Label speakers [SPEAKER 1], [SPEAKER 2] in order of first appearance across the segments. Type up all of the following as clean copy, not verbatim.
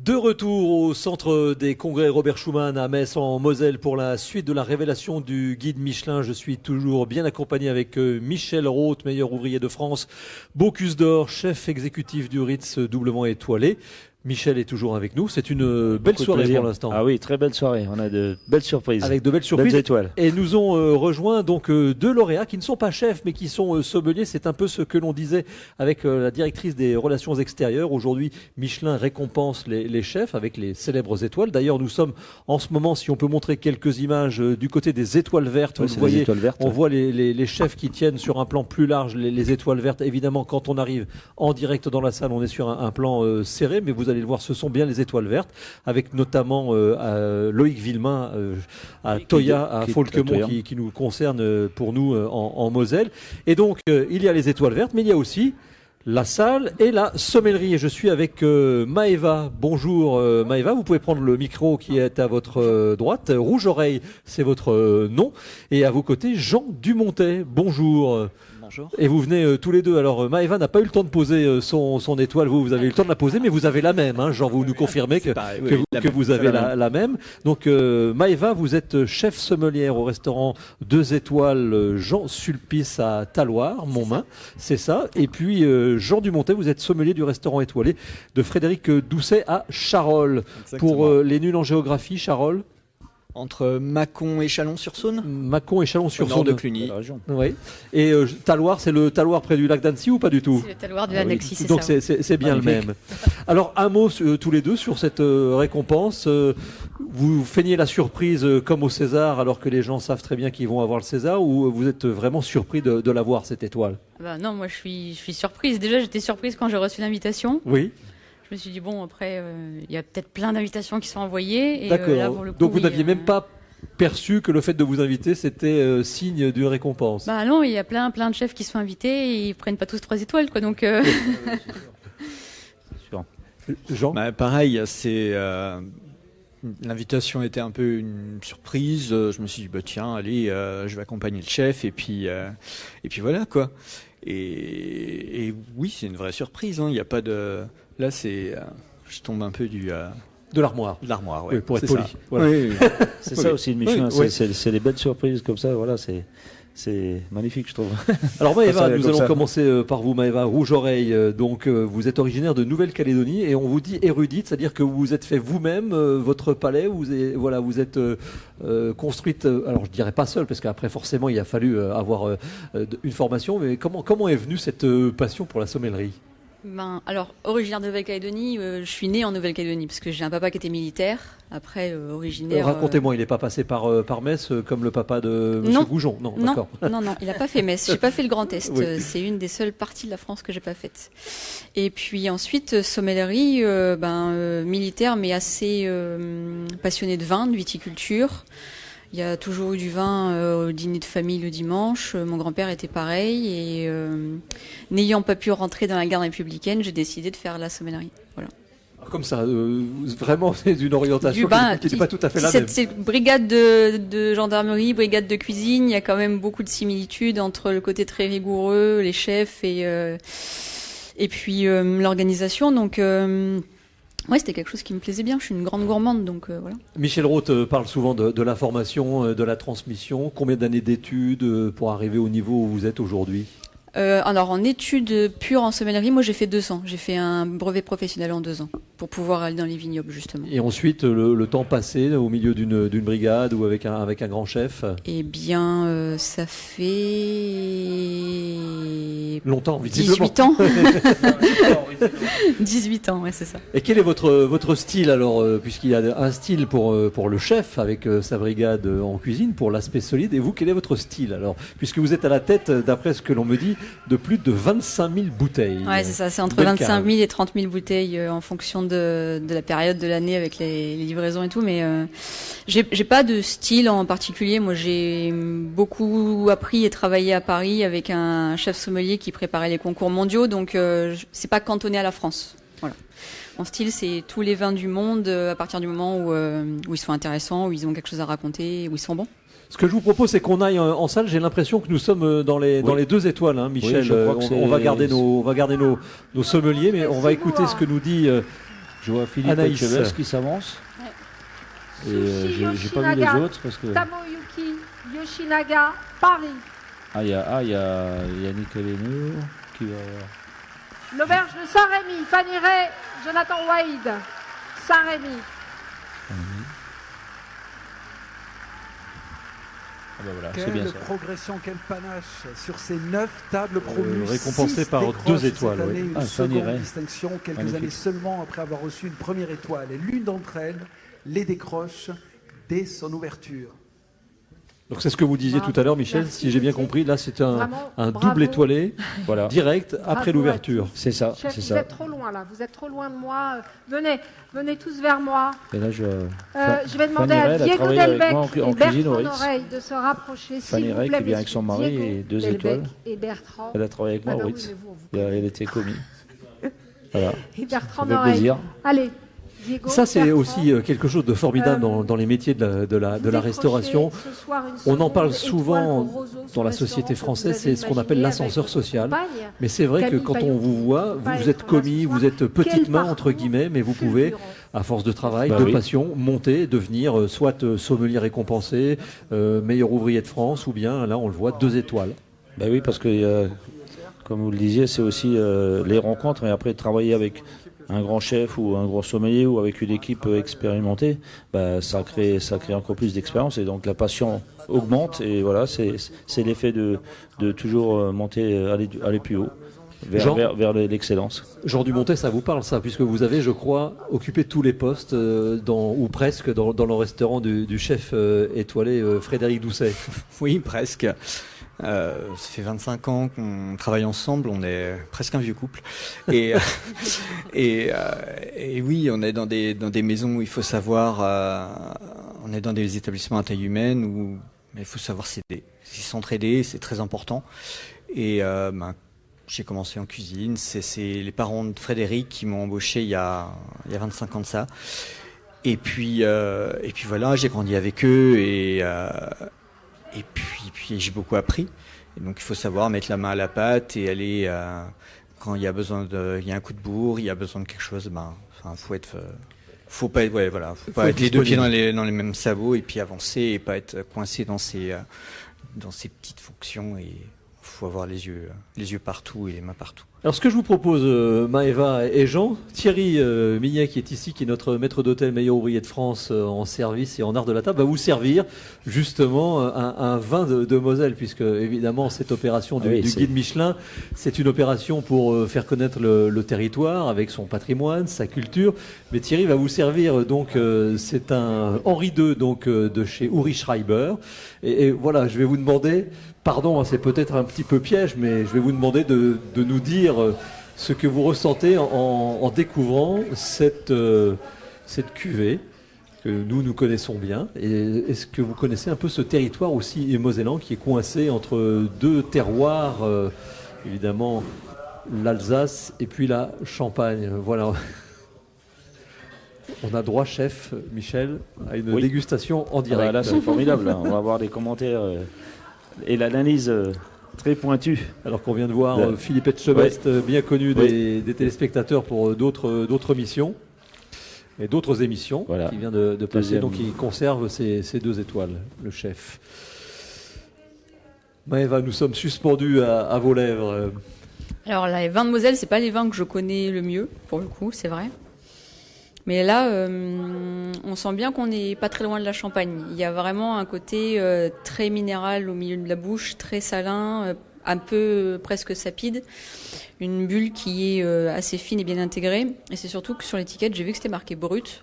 [SPEAKER 1] De retour au centre des congrès Robert Schuman à Metz en Moselle pour la suite de la révélation du guide Michelin. Je suis toujours bien accompagné avec Michel Roth, meilleur ouvrier de France, Bocuse d'Or, chef exécutif du Ritz doublement étoilé. Michel est toujours avec nous. C'est une belle soirée pour l'instant.
[SPEAKER 2] Ah oui, très belle soirée. On a de belles surprises.
[SPEAKER 1] Avec de belles surprises.
[SPEAKER 2] Belles étoiles.
[SPEAKER 1] Et nous ont rejoint donc deux lauréats qui ne sont pas chefs mais qui sont sommeliers. C'est un peu ce que l'on disait avec la directrice des relations extérieures. Aujourd'hui, Michelin récompense les chefs avec les célèbres étoiles. D'ailleurs, nous sommes en ce moment, si on peut montrer quelques images du côté des étoiles vertes.
[SPEAKER 2] Oui,
[SPEAKER 1] vous voyez,
[SPEAKER 2] étoiles vertes,
[SPEAKER 1] on voit les chefs qui tiennent sur un plan plus large les étoiles vertes. Évidemment, quand on arrive en direct dans la salle, on est sur un plan serré, mais vous allez le voir, ce sont bien les étoiles vertes, avec notamment Loïc Villemain à Toya, à Folquemont, qui nous concerne pour nous en Moselle. Et donc, il y a les étoiles vertes, mais il y a aussi la salle et la sommellerie. Et je suis avec Maëva. Bonjour Maëva, vous pouvez prendre le micro qui est à votre droite. Rouge Oreille, c'est votre nom. Et à vos côtés, Jean Dumontet. Bonjour.
[SPEAKER 3] Bonjour.
[SPEAKER 1] Et vous venez tous les deux. Alors Maëva n'a pas eu le temps de poser son étoile. Vous avez eu le temps de la poser, mais vous avez la même. Hein. Genre, vous nous confirmez que vous avez la même. Donc Maëva, vous êtes chef sommelière au restaurant 2 étoiles Jean Sulpice à Talloires, Montmain. C'est ça. Et puis Jean Dumontet, vous êtes sommelier du restaurant étoilé de Frédéric Doucet à Charolles.
[SPEAKER 3] Exactement.
[SPEAKER 1] Pour les nuls en géographie, Charolles.
[SPEAKER 3] Entre Mâcon et Chalon-sur-Saône.
[SPEAKER 1] Mâcon et Chalon-sur-Saône.
[SPEAKER 3] Au nord de Cluny.
[SPEAKER 1] Oui. Et Talloires, c'est le Talloire près du lac d'Annecy ou pas du tout?
[SPEAKER 4] C'est le Talloire du lac d'Annecy, c'est
[SPEAKER 1] donc
[SPEAKER 4] ça.
[SPEAKER 1] c'est bien le même. Alors un mot tous les deux sur cette récompense. Vous feignez la surprise comme au César alors que les gens savent très bien qu'ils vont avoir le César, ou vous êtes vraiment surpris de l'avoir cette étoile?
[SPEAKER 4] Bah non, moi je suis surprise. Déjà j'étais surprise quand j'ai reçu l'invitation.
[SPEAKER 1] Oui.
[SPEAKER 4] Je me suis dit bon, après il y a peut-être plein d'invitations qui sont envoyées.
[SPEAKER 1] D'accord.
[SPEAKER 4] Là, pour le coup,
[SPEAKER 1] donc vous n'aviez même pas perçu que le fait de vous inviter c'était signe d'une récompense?
[SPEAKER 4] Bah non, il y a plein de chefs qui sont invités et ils prennent pas tous 3 étoiles quoi. Donc
[SPEAKER 2] C'est sûr.
[SPEAKER 1] Jean.
[SPEAKER 3] Bah, pareil, c'est l'invitation était un peu une surprise. Je me suis dit bah tiens, allez, je vais accompagner le chef et puis voilà quoi. Et oui, c'est une vraie surprise. Hein. Il n'y a pas de là, c'est je tombe un peu
[SPEAKER 1] De l'armoire.
[SPEAKER 3] de l'armoire, ouais.
[SPEAKER 1] Oui, pour être
[SPEAKER 3] C'est
[SPEAKER 1] poli.
[SPEAKER 3] ça.
[SPEAKER 1] Voilà.
[SPEAKER 3] Oui, oui.
[SPEAKER 2] C'est ça aussi le Michelin.
[SPEAKER 1] Oui.
[SPEAKER 2] C'est des belles surprises comme ça. Voilà, c'est magnifique, je trouve.
[SPEAKER 1] Alors Maëva, nous
[SPEAKER 2] comme
[SPEAKER 1] allons
[SPEAKER 2] ça.
[SPEAKER 1] commencer par vous, Maëva Rouge-Oreille. Donc vous êtes originaire de Nouvelle-Calédonie et on vous dit érudite, c'est-à-dire que vous vous êtes fait vous-même votre palais. Vous êtes construite. Alors je dirais pas seule, parce qu'après forcément il a fallu avoir une formation. Mais comment est venue cette passion pour la sommellerie?
[SPEAKER 4] alors originaire de Nouvelle-Calédonie, je suis née en Nouvelle-Calédonie parce que j'ai un papa qui était militaire. Après originaire.
[SPEAKER 1] Racontez-moi, il n'est pas passé par Metz comme le papa de Monsieur
[SPEAKER 4] Non.
[SPEAKER 1] Goujon? Non,
[SPEAKER 4] Non,
[SPEAKER 1] d'accord.
[SPEAKER 4] non, il n'a pas fait Metz. J'ai pas fait le Grand Est.
[SPEAKER 1] Oui.
[SPEAKER 4] C'est une des seules parties de la France que j'ai pas faite. Et puis ensuite, sommellerie, militaire, mais assez passionné de vin, de viticulture. Il y a toujours eu du vin au dîner de famille le dimanche. Mon grand-père était pareil. Et n'ayant pas pu rentrer dans la garde républicaine, j'ai décidé de faire la sommellerie. Voilà.
[SPEAKER 1] Comme ça, vraiment, c'est une orientation qui n'est pas tout à fait la même.
[SPEAKER 4] C'est brigade de gendarmerie, brigade de cuisine. Il y a quand même beaucoup de similitudes entre le côté très rigoureux, les chefs et puis l'organisation. Donc, ouais, c'était quelque chose qui me plaisait bien. Je suis une grande gourmande, donc voilà.
[SPEAKER 1] Michel Roth parle souvent de l'information, de la transmission. Combien d'années d'études pour arriver au niveau où vous êtes aujourd'hui?
[SPEAKER 4] Alors en études pures en sommellerie, moi j'ai fait 2 ans. J'ai fait un brevet professionnel en 2 ans pour pouvoir aller dans les vignobles justement.
[SPEAKER 1] Et ensuite le temps passé au milieu d'une brigade ou avec un grand chef?
[SPEAKER 4] Eh bien, ça fait
[SPEAKER 1] Longtemps, visiblement.
[SPEAKER 4] 18 ans. 18 ans, ouais, c'est ça.
[SPEAKER 1] Et quel est votre style alors, puisqu'il y a un style pour le chef avec sa brigade en cuisine, pour l'aspect solide, et vous, quel est votre style alors, puisque vous êtes à la tête, d'après ce que l'on me dit, de plus de 25 000 bouteilles?
[SPEAKER 4] Ouais, c'est ça, c'est entre
[SPEAKER 1] Belle
[SPEAKER 4] 25
[SPEAKER 1] cave.
[SPEAKER 4] 000 et 30 000 bouteilles en fonction de la période de l'année avec les livraisons et tout, mais j'ai pas de style en particulier. Moi, j'ai beaucoup appris et travaillé à Paris avec un chef sommelier qui préparait les concours mondiaux, donc c'est pas cantonné à la France. Voilà. Mon style, c'est tous les vins du monde à partir du moment où ils sont intéressants, où ils ont quelque chose à raconter, où ils sont bons.
[SPEAKER 1] Ce que je vous propose, c'est qu'on aille en salle. J'ai l'impression que nous sommes dans les 2 étoiles, hein, Michel.
[SPEAKER 2] Oui, je crois que
[SPEAKER 1] on va garder nos sommeliers, mais on va écouter ce que nous dit
[SPEAKER 2] Je vois Philippe
[SPEAKER 1] Anaïs.
[SPEAKER 2] Etchebest qui s'avance. Et j'ai pas vu les autres parce que.
[SPEAKER 5] Tamoyuki Yoshinaga, Paris.
[SPEAKER 2] Il y a Yannick Aleno qui va.
[SPEAKER 5] L'auberge de Saint-Rémy, Fanny Ray, Jonathan Wade, Saint-Rémy.
[SPEAKER 2] Ah bah voilà, c'est bien
[SPEAKER 6] Quelle
[SPEAKER 2] ça.
[SPEAKER 6] progression, quel panache sur ces 9 tables promues.
[SPEAKER 1] récompensé
[SPEAKER 6] 6
[SPEAKER 1] par
[SPEAKER 6] décrochent
[SPEAKER 1] 2 étoiles,
[SPEAKER 6] cette
[SPEAKER 1] oui.
[SPEAKER 6] année, une
[SPEAKER 2] Fanny
[SPEAKER 6] seconde
[SPEAKER 2] Ray.
[SPEAKER 6] distinction, quelques
[SPEAKER 2] Magnifique.
[SPEAKER 6] années seulement après avoir reçu une première étoile. Et l'une d'entre elles les décroche dès son ouverture.
[SPEAKER 1] Donc c'est ce que vous disiez
[SPEAKER 5] Bravo.
[SPEAKER 1] tout à l'heure, Michel,
[SPEAKER 5] Merci,
[SPEAKER 1] si j'ai bien
[SPEAKER 5] Gauthier.
[SPEAKER 1] compris. Là, c'est un
[SPEAKER 5] Vraiment,
[SPEAKER 1] double étoilé
[SPEAKER 2] Voilà,
[SPEAKER 1] direct après
[SPEAKER 5] Bravo
[SPEAKER 1] l'ouverture.
[SPEAKER 2] c'est ça,
[SPEAKER 5] Chef,
[SPEAKER 2] c'est
[SPEAKER 5] vous
[SPEAKER 2] ça.
[SPEAKER 5] êtes trop loin là, vous êtes trop loin de moi. Venez tous vers moi.
[SPEAKER 2] Et là, je
[SPEAKER 5] Je vais demander
[SPEAKER 2] Fanny Ray,
[SPEAKER 5] à
[SPEAKER 2] elle a
[SPEAKER 5] Diego
[SPEAKER 2] travaillé avec
[SPEAKER 5] Delbecq
[SPEAKER 2] moi
[SPEAKER 5] et
[SPEAKER 2] en cuisine au
[SPEAKER 5] Bertrand
[SPEAKER 2] Ritz.
[SPEAKER 5] Oreille de se rapprocher,
[SPEAKER 2] Fanny
[SPEAKER 5] s'il vous
[SPEAKER 2] Ray
[SPEAKER 5] plaît,
[SPEAKER 2] qui vient avec
[SPEAKER 5] messieurs.
[SPEAKER 2] son mari
[SPEAKER 5] Diego
[SPEAKER 2] et 2
[SPEAKER 5] Delbecq
[SPEAKER 2] étoiles.
[SPEAKER 5] et Bertrand.
[SPEAKER 2] Elle a travaillé avec moi
[SPEAKER 5] Ah bah
[SPEAKER 2] au
[SPEAKER 5] oui,
[SPEAKER 2] Ritz.
[SPEAKER 5] mais vous, on vous
[SPEAKER 2] Elle était commis. Voilà,
[SPEAKER 5] Et Bertrand
[SPEAKER 2] ça fait
[SPEAKER 5] Oreille.
[SPEAKER 2] plaisir.
[SPEAKER 5] Allez, Diego.
[SPEAKER 1] Ça, c'est
[SPEAKER 5] Bertrand.
[SPEAKER 1] aussi quelque chose de formidable
[SPEAKER 5] Euh,
[SPEAKER 1] dans les métiers de la
[SPEAKER 5] Vous décrochez
[SPEAKER 1] restauration.
[SPEAKER 5] ce soir une
[SPEAKER 1] On en parle
[SPEAKER 5] seconde
[SPEAKER 1] souvent
[SPEAKER 5] étoile pour Roseau, ce
[SPEAKER 1] dans la
[SPEAKER 5] restaurant
[SPEAKER 1] société
[SPEAKER 5] que vous
[SPEAKER 1] française,
[SPEAKER 5] avez
[SPEAKER 1] c'est ce qu'on appelle
[SPEAKER 5] imaginé
[SPEAKER 1] l'ascenseur
[SPEAKER 5] avec votre
[SPEAKER 1] social.
[SPEAKER 5] compagne.
[SPEAKER 1] Mais c'est vrai que
[SPEAKER 5] Camille
[SPEAKER 1] quand on
[SPEAKER 5] Paillon,
[SPEAKER 1] vous voit,
[SPEAKER 5] pas
[SPEAKER 1] vous êtes
[SPEAKER 5] être là
[SPEAKER 1] commis,
[SPEAKER 5] ce soir.
[SPEAKER 1] vous êtes petite
[SPEAKER 5] Quel
[SPEAKER 1] main entre
[SPEAKER 5] parcours
[SPEAKER 1] guillemets, mais vous pouvez,
[SPEAKER 5] fulgurant.
[SPEAKER 1] à force de travail,
[SPEAKER 2] Bah
[SPEAKER 1] de
[SPEAKER 2] oui.
[SPEAKER 1] passion, monter, devenir soit sommelier récompensé, meilleur ouvrier de France, ou bien là on le voit 2 étoiles.
[SPEAKER 2] Ben oui, parce que, comme vous le disiez, c'est aussi les rencontres, mais après travailler avec un grand chef ou un gros sommelier ou avec une équipe expérimentée, bah, ça crée encore plus d'expérience et donc la passion augmente et voilà, c'est l'effet de toujours monter, aller plus haut
[SPEAKER 1] Jean
[SPEAKER 2] vers l'excellence.
[SPEAKER 1] Jean Dumontet, ça vous parle ça, puisque vous avez, je crois, occupé tous les postes ou presque dans le restaurant du chef étoilé Frédéric Doucet.
[SPEAKER 3] Oui, presque. Ça fait 25 ans qu'on travaille ensemble, on est presque un vieux couple. Et, et oui, on est dans des maisons où il faut savoir, on est dans des établissements à taille humaine où il faut savoir s'entraider, c'est très important. Et j'ai commencé en cuisine, c'est les parents de Frédéric qui m'ont embauché il y a 25 ans de ça. Et puis voilà, j'ai grandi avec eux et puis j'ai beaucoup appris. Et donc il faut savoir mettre la main à la pâte et aller quand il y a besoin il y a un coup de bourre, il y a besoin de quelque chose. Faut pas être, faut pas être les 2 pieds dans les mêmes sabots et puis avancer et pas être coincé dans ces petites fonctions. Et faut avoir les yeux partout et les mains partout.
[SPEAKER 1] Alors ce que je vous propose, Maëva et Jean, Thierry Millet qui est ici, qui est notre maître d'hôtel meilleur ouvrier de France en service et en art de la table, va vous servir justement un vin de Moselle, puisque évidemment cette opération du guide Michelin, c'est une opération pour faire connaître le territoire avec son patrimoine, sa culture. Mais Thierry va vous servir donc c'est un Henri II donc de chez Uri Schreiber. Et voilà, je vais vous demander. Pardon, c'est peut-être un petit peu piège, mais je vais vous demander de nous dire ce que vous ressentez en découvrant cette cuvée que nous connaissons bien. Et est-ce que vous connaissez un peu ce territoire aussi mosellan qui est coincé entre 2 terroirs, évidemment l'Alsace et puis la Champagne. Voilà. On a droit, chef Michel, à une dégustation en direct.
[SPEAKER 2] Ah bah là, c'est formidable. Là. On va avoir des commentaires et l'analyse très pointue.
[SPEAKER 1] Alors qu'on vient de voir Philippe Etchebest, bien connu des téléspectateurs pour d'autres missions et d'autres émissions, qui vient de passer. Donc il conserve ses 2 étoiles, le chef. Maëva, nous sommes suspendus à vos lèvres.
[SPEAKER 4] Alors les vins de Moselle, c'est pas les vins que je connais le mieux, pour le coup, c'est vrai. Mais là, on sent bien qu'on n'est pas très loin de la Champagne. Il y a vraiment un côté très minéral au milieu de la bouche, très salin, un peu presque sapide. Une bulle qui est assez fine et bien intégrée. Et c'est surtout que sur l'étiquette, j'ai vu que c'était marqué brut.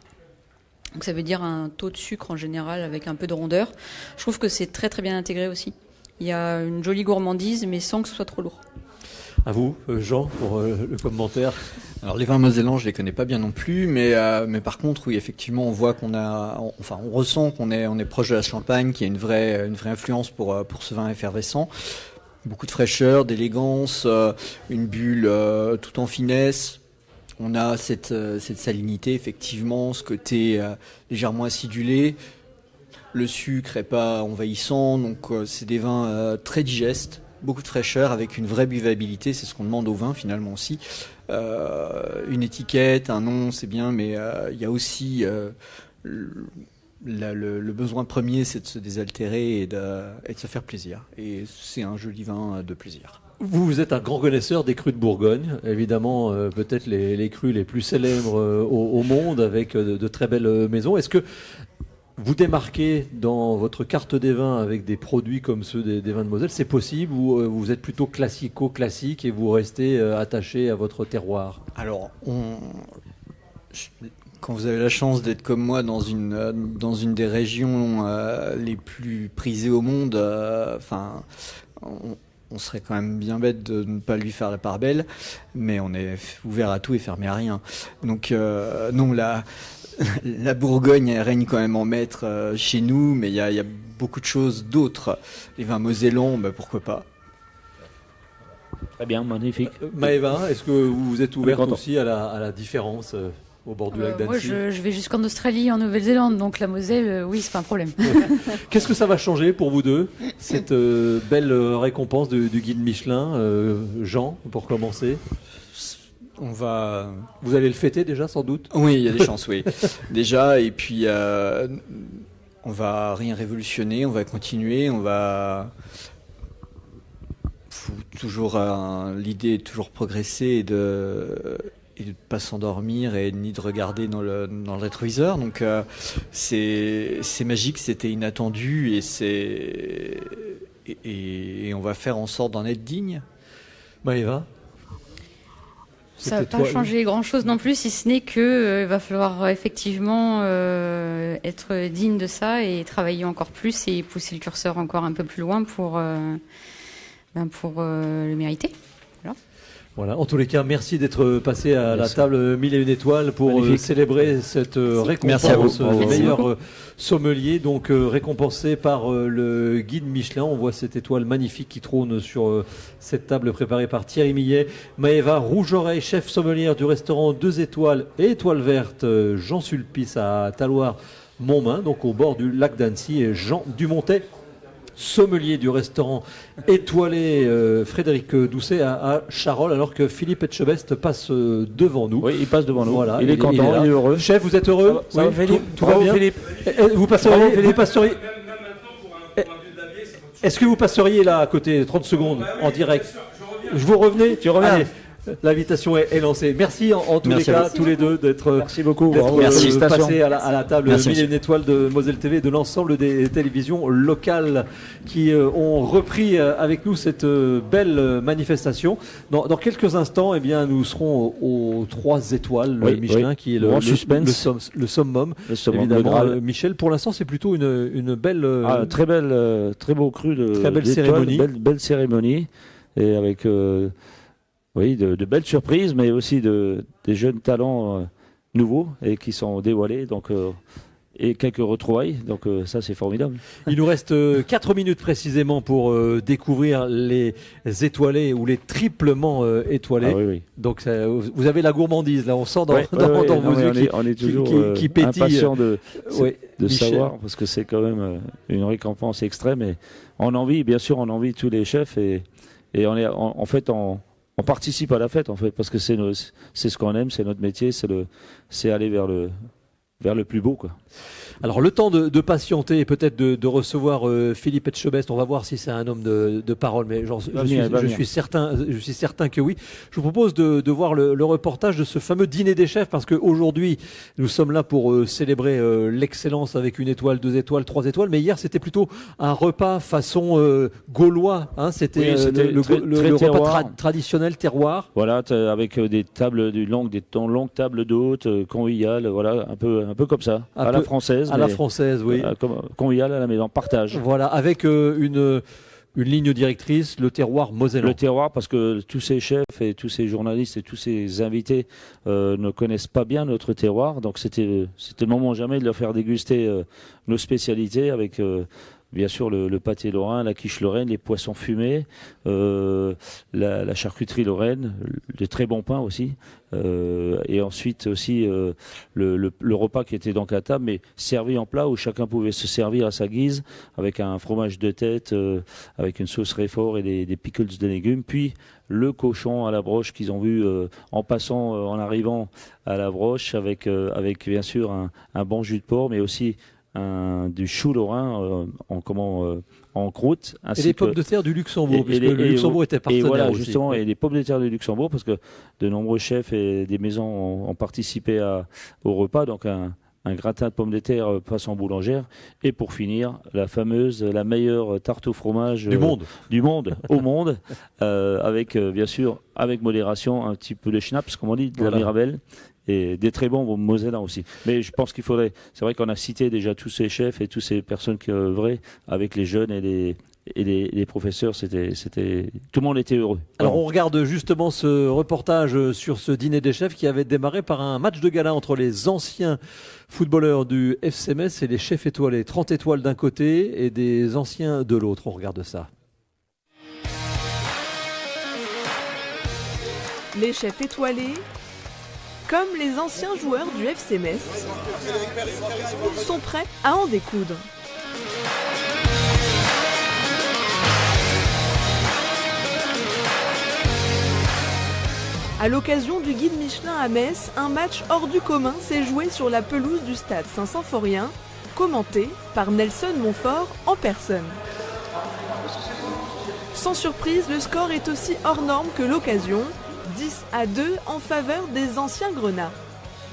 [SPEAKER 4] Donc ça veut dire un taux de sucre en général avec un peu de rondeur. Je trouve que c'est très très bien intégré aussi. Il y a une jolie gourmandise, mais sans que ce soit trop lourd.
[SPEAKER 1] À vous, Jean, pour le commentaire.
[SPEAKER 3] Alors les vins mosellans, je les connais pas bien non plus, mais par contre, oui, effectivement, on voit on ressent qu'on est proche de la Champagne, qu'il y a une vraie influence pour ce vin effervescent. Beaucoup de fraîcheur, d'élégance, une bulle tout en finesse. On a cette salinité, effectivement, ce côté légèrement acidulé. Le sucre est pas envahissant, donc c'est des vins très digestes. beaucoup de fraîcheur, avec une vraie buvabilité. C'est ce qu'on demande au vin finalement aussi. Une étiquette, un nom, c'est bien, mais il y a aussi le besoin premier, c'est de se désaltérer et de se faire plaisir. Et c'est un joli vin de plaisir.
[SPEAKER 1] Vous êtes un grand connaisseur des crus de Bourgogne, évidemment, peut-être les crus les plus célèbres au monde, avec de très belles maisons. Est-ce que vous démarquez dans votre carte des vins avec des produits comme ceux des vins de Moselle? C'est possible, ou vous êtes plutôt classico-classique et vous restez attaché à votre terroir?
[SPEAKER 3] Alors, quand vous avez la chance d'être comme moi dans une des régions les plus prisées au monde, on serait quand même bien bête de ne pas lui faire la part belle, mais on est ouvert à tout et fermé à rien. Donc non, la Bourgogne elle règne quand même en maître chez nous, mais il y a beaucoup de choses d'autres. Les vins mosellans, pourquoi pas.
[SPEAKER 2] Très bien, magnifique.
[SPEAKER 1] Maëva, est-ce que vous êtes ouverte aussi à la différence au bord du lac d'Annecy?
[SPEAKER 4] Moi, je vais jusqu'en Australie, en Nouvelle-Zélande, donc la Moselle, oui, c'est pas un problème.
[SPEAKER 1] Qu'est-ce que ça va changer pour vous deux, cette belle récompense du guide Michelin, Jean, pour commencer? Vous allez le fêter déjà, sans doute?
[SPEAKER 3] Oui, il y a des chances, oui. Déjà, et puis on va rien révolutionner, on va continuer, on va toujours l'idée est toujours progresser et de pas s'endormir et ni de regarder dans le rétroviseur. Donc c'est magique, c'était inattendu et on va faire en sorte d'en être digne.
[SPEAKER 1] Maëva?
[SPEAKER 4] Ça va pas changer grand-chose non plus, si ce n'est que va falloir effectivement être digne de ça et travailler encore plus et pousser le curseur encore un peu plus loin pour le mériter.
[SPEAKER 1] Voilà. En tous les cas, merci d'être passé à la table 1001 étoiles pour célébrer cette récompense du meilleur sommelier, donc récompensé par le guide Michelin. On voit cette étoile magnifique qui trône sur cette table préparée par Thierry Millet. Maëva Rougeoreille, chef sommelière du restaurant 2 étoiles et étoile verte Jean Sulpice à Taloir-Montmain, donc au bord du lac d'Annecy, et Jean Dumontet, sommelier du restaurant étoilé Frédéric Doucet à Charolles, alors que Philippe Etchebest passe devant nous.
[SPEAKER 2] Oui, il passe devant nous.
[SPEAKER 1] Voilà,
[SPEAKER 2] il est content, il est heureux.
[SPEAKER 1] Chef, vous êtes heureux?
[SPEAKER 2] Ça va, Philippe?
[SPEAKER 1] Tout va bien,
[SPEAKER 2] Philippe.
[SPEAKER 1] Vous passeriez. Est-ce que vous passeriez là à côté 30 secondes en direct? Je vous revenez?
[SPEAKER 2] Tu reviens.
[SPEAKER 1] Allez. L'invitation est lancée. Merci en tous les cas, tous les deux, d'être passés à la table 1001 étoiles de Moselle TV et de l'ensemble des télévisions locales qui ont repris avec nous cette belle manifestation. Dans quelques instants, eh bien, nous serons aux 3 étoiles Michelin, qui est le summum. Évidemment, Michel, pour l'instant, c'est plutôt une belle...
[SPEAKER 2] très beau cru
[SPEAKER 1] très belle cérémonie.
[SPEAKER 2] Belle cérémonie, et avec... de belles surprises, mais aussi des jeunes talents nouveaux et qui sont dévoilés, donc, et quelques retrouvailles. Donc ça, c'est formidable.
[SPEAKER 1] Il nous reste 4 minutes précisément pour découvrir les étoilés ou les triplement étoilés.
[SPEAKER 2] Oui.
[SPEAKER 1] Donc vous avez la gourmandise, là, on sent dans vos yeux
[SPEAKER 2] on est toujours
[SPEAKER 1] qui pétille.
[SPEAKER 2] Impatient de savoir, parce que c'est quand même une récompense extrême. Et on envie tous les chefs, et on est en fait on participe à la fête, en fait, parce que c'est ce qu'on aime, c'est notre métier, c'est aller vers le plus beau, quoi.
[SPEAKER 1] Alors le temps de patienter et peut-être de recevoir Philippe Etchebest. On va voir si c'est un homme de parole, mais je suis certain que oui. Je vous propose de voir le reportage de ce fameux dîner des chefs, parce qu'aujourd'hui nous sommes là pour célébrer l'excellence avec 1 étoile, 2 étoiles, 3 étoiles, mais hier c'était plutôt un repas façon gaulois, hein. C'était le repas traditionnel terroir.
[SPEAKER 2] Voilà, avec des tables des longues tables d'hôtes, conviviales, voilà, un peu comme ça, la française.
[SPEAKER 1] À la française, oui.
[SPEAKER 2] Convivial à la maison, partage.
[SPEAKER 1] Voilà, avec une ligne directrice, le terroir mosellan.
[SPEAKER 2] Le terroir, parce que tous ces chefs et tous ces journalistes et tous ces invités ne connaissent pas bien notre terroir. Donc c'était le moment jamais de leur faire déguster nos spécialités avec bien sûr le pâté lorrain, la quiche lorraine, les poissons fumés, la charcuterie lorraine, de très bons pains aussi. Et ensuite aussi le repas qui était donc à table, mais servi en plat où chacun pouvait se servir à sa guise, avec un fromage de tête, avec une sauce réfort et des pickles de légumes. Puis le cochon à la broche qu'ils ont vu en passant, en arrivant à la broche, avec bien sûr un bon jus de porc, mais aussi du chou lorrain en croûte.
[SPEAKER 1] Et les pommes de terre du Luxembourg, puisque le Luxembourg était partenaire
[SPEAKER 2] et voilà,
[SPEAKER 1] aussi.
[SPEAKER 2] justement, et les pommes de terre du Luxembourg, parce que de nombreux chefs et des maisons ont participé au repas, donc un gratin de pommes de terre façon boulangère, et pour finir, la meilleure tarte au fromage du monde au monde, avec bien sûr, avec modération, un petit peu de schnapps, comme on dit, de la Mirabelle, et des très bons mosellans aussi. Mais je pense qu'il faudrait, c'est vrai qu'on a cité déjà tous ces chefs et toutes ces personnes qui œuvraient avec les jeunes et les professeurs, tout le monde était heureux.
[SPEAKER 1] Alors on regarde justement ce reportage sur ce dîner des chefs qui avait démarré par un match de gala entre les anciens footballeurs du FC Metz et les chefs étoilés. 30 étoiles d'un côté et des anciens de l'autre. On regarde ça.
[SPEAKER 7] Les chefs étoilés, comme les anciens joueurs du FC Metz, sont prêts à en découdre. À l'occasion du guide Michelin à Metz, un match hors du commun s'est joué sur la pelouse du stade Saint-Symphorien, commenté par Nelson Montfort en personne. Sans surprise, le score est aussi hors norme que l'occasion, 10-2 en faveur des anciens Grenats.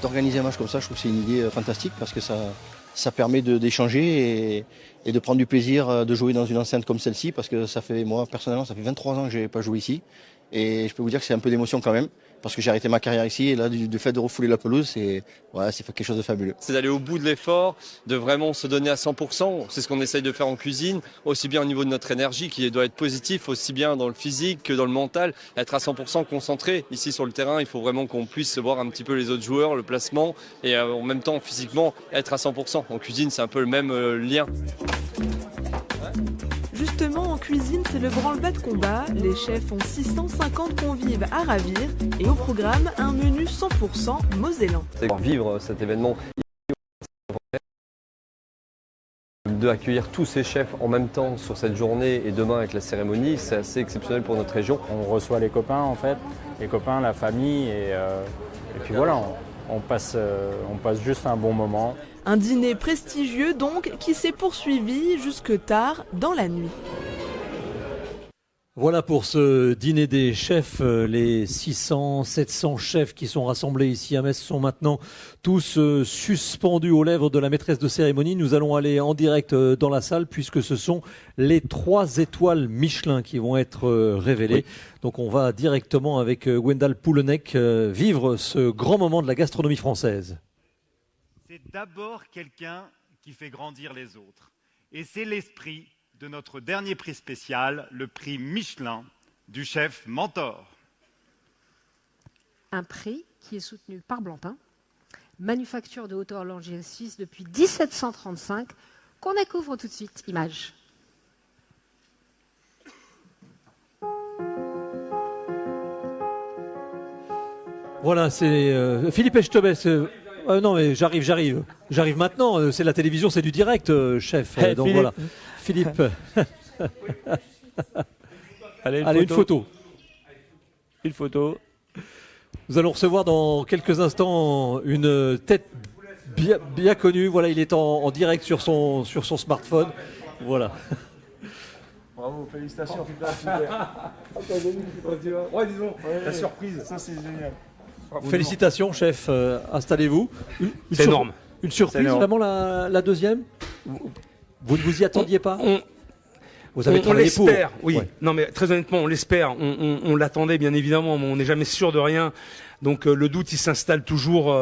[SPEAKER 8] D'organiser un match comme ça, je trouve que c'est une idée fantastique parce que ça permet d'échanger et de prendre du plaisir de jouer dans une enceinte comme celle-ci parce que moi personnellement, ça fait 23 ans que je n'ai pas joué ici et je peux vous dire que c'est un peu d'émotion quand même parce que j'ai arrêté ma carrière ici et là, du fait de refouler la pelouse, c'est quelque chose de fabuleux.
[SPEAKER 9] C'est d'aller au bout de l'effort, de vraiment se donner à 100%. C'est ce qu'on essaye de faire en cuisine, aussi bien au niveau de notre énergie qui doit être positif, aussi bien dans le physique que dans le mental, être à 100% concentré. Ici sur le terrain, il faut vraiment qu'on puisse voir un petit peu les autres joueurs, le placement et en même temps physiquement être à 100%. En cuisine, c'est un peu le même lien.
[SPEAKER 7] Justement, en cuisine, c'est le branle-bas de combat. Les chefs ont 650 convives à ravir et au programme, un menu 100% mosellan.
[SPEAKER 9] C'est vivre cet événement, de accueillir tous ces chefs en même temps sur cette journée et demain avec la cérémonie, c'est assez exceptionnel pour notre région.
[SPEAKER 10] On reçoit les copains en fait, les copains, la famille et puis voilà, on passe juste un bon moment.
[SPEAKER 7] Un dîner prestigieux donc qui s'est poursuivi jusque tard dans la nuit.
[SPEAKER 1] Voilà pour ce dîner des chefs. Les 600, 700 chefs qui sont rassemblés ici à Metz sont maintenant tous suspendus aux lèvres de la maîtresse de cérémonie. Nous allons aller en direct dans la salle puisque ce sont les 3 étoiles Michelin qui vont être révélées. Oui. Donc on va directement avec Gwendal Poulenec vivre ce grand moment de la gastronomie française.
[SPEAKER 11] C'est d'abord quelqu'un qui fait grandir les autres. Et c'est l'esprit de notre dernier prix spécial, le prix Michelin du chef Mentor.
[SPEAKER 12] Un prix qui est soutenu par Blancpain, manufacture de Haute-Horloge suisse depuis 1735, qu'on découvre tout de suite. Image.
[SPEAKER 1] Voilà, c'est Philippe Echtebès. Non mais j'arrive maintenant, c'est la télévision, c'est du direct, chef. Donc Philippe. Voilà, Philippe. Allez, une photo.
[SPEAKER 2] Une photo.
[SPEAKER 1] Nous allons recevoir dans quelques instants une tête bien connue. Voilà, il est en direct sur son smartphone. Voilà.
[SPEAKER 13] Bravo, félicitations. Ouais, disons, la surprise, ça c'est génial.
[SPEAKER 1] Félicitations, chef. Installez-vous.
[SPEAKER 13] C'est énorme.
[SPEAKER 1] Une surprise, vraiment la deuxième. Vous ne vous y attendiez pas? Vous avez travaillé pour.
[SPEAKER 13] On l'espère, oui. Ouais. Non, mais très honnêtement, on l'espère. On l'attendait, bien évidemment, mais on n'est jamais sûr de rien. Donc le doute, il s'installe toujours,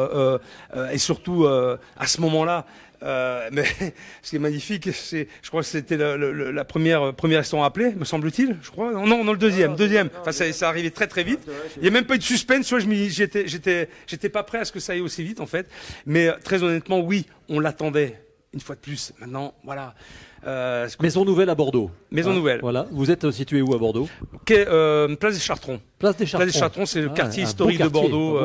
[SPEAKER 13] et surtout à ce moment-là. Mais ce qui est magnifique, je crois que c'était la première restaurant appelé, me semble-t-il, je crois. Non, le deuxième. Enfin, ça arrivait très très vite. Il n'y a même pas eu de suspense. Tu vois, j'étais pas prêt à ce que ça aille aussi vite, en fait. Mais très honnêtement, oui, on l'attendait. Une fois de plus, maintenant, voilà.
[SPEAKER 1] Maison Nouvelle à Bordeaux.
[SPEAKER 13] Maison Nouvelle.
[SPEAKER 1] Voilà. Vous êtes situé où à Bordeaux?
[SPEAKER 13] Place des Chartrons.
[SPEAKER 1] Place des
[SPEAKER 13] Chartrons, c'est le quartier historique de Bordeaux.